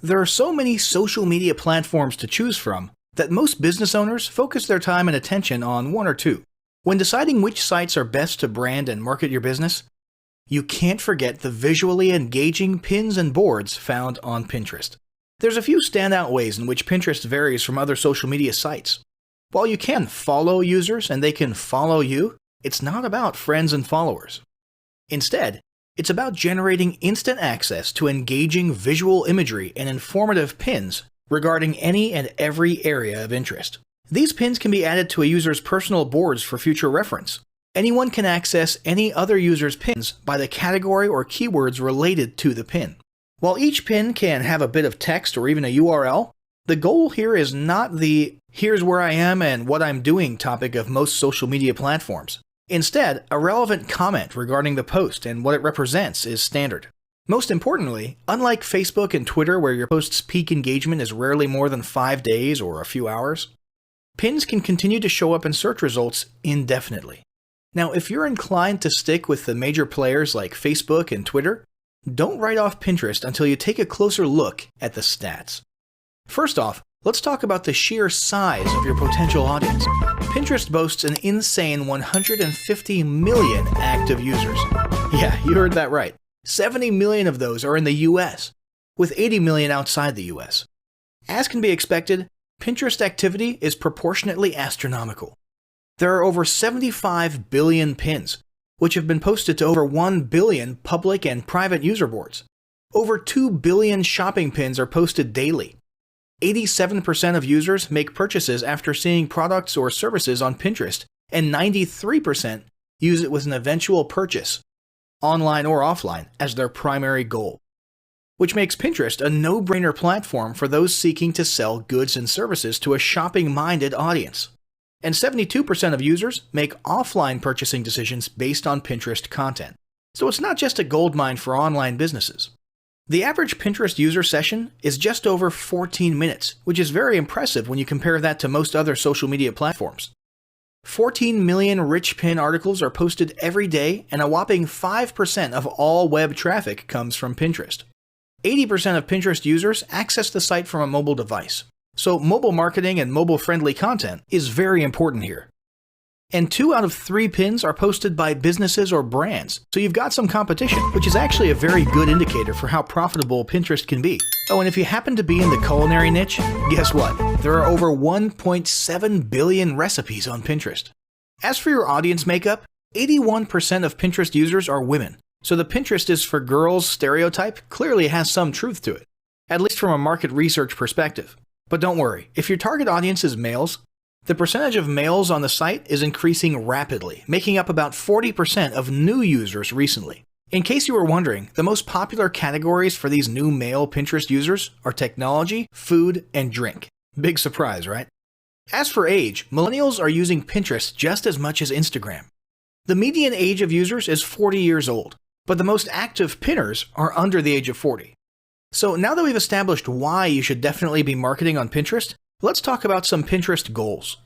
There are so many social media platforms to choose from that most business owners focus their time and attention on one or two. When deciding which sites are best to brand and market your business, you can't forget the visually engaging pins and boards found on Pinterest. There's a few standout ways in which Pinterest varies from other social media sites. While you can follow users and they can follow you, it's not about friends and followers. Instead, it's about generating instant access to engaging visual imagery and informative pins regarding any and every area of interest. These pins can be added to a user's personal boards for future reference. Anyone can access any other user's pins by the category or keywords related to the pin. While each pin can have a bit of text or even a URL, the goal here is not the "here's where I am and what I'm doing" topic of most social media platforms. Instead, a relevant comment regarding the post and what it represents is standard. Most importantly, unlike Facebook and Twitter where your post's peak engagement is rarely more than 5 days or a few hours, pins can continue to show up in search results indefinitely. Now, if you're inclined to stick with the major players like Facebook and Twitter, don't write off Pinterest until you take a closer look at the stats. First off, let's talk about the sheer size of your potential audience. Pinterest boasts an insane 150 million active users. Yeah, you heard that right. 70 million of those are in the US, with 80 million outside the US. As can be expected, Pinterest activity is proportionately astronomical. There are over 75 billion pins, which have been posted to over 1 billion public and private user boards. Over 2 billion shopping pins are posted daily. 87% of users make purchases after seeing products or services on Pinterest, and 93% use it with an eventual purchase, online or offline, as their primary goal. Which makes Pinterest a no-brainer platform for those seeking to sell goods and services to a shopping-minded audience. And 72% of users make offline purchasing decisions based on Pinterest content. So it's not just a goldmine for online businesses. The average Pinterest user session is just over 14 minutes, which is very impressive when you compare that to most other social media platforms. 14 million rich pin articles are posted every day, and a whopping 5% of all web traffic comes from Pinterest. 80% of Pinterest users access the site from a mobile device, so mobile marketing and mobile-friendly content is very important here. And 2 out of 3 pins are posted by businesses or brands, so you've got some competition, which is actually a very good indicator for how profitable Pinterest can be. Oh, and if you happen to be in the culinary niche, guess what? There are over 1.7 billion recipes on Pinterest. As for your audience makeup, 81% of Pinterest users are women, so the Pinterest is for girls stereotype clearly has some truth to it, at least from a market research perspective. But don't worry, if your target audience is males, the percentage of males on the site is increasing rapidly, making up about 40% of new users recently. In case you were wondering, the most popular categories for these new male Pinterest users are technology, food, and drink. Big surprise, right? As for age, millennials are using Pinterest just as much as Instagram. The median age of users is 40 years old, but the most active pinners are under the age of 40. So now that we've established why you should definitely be marketing on Pinterest, let's talk about some Pinterest goals.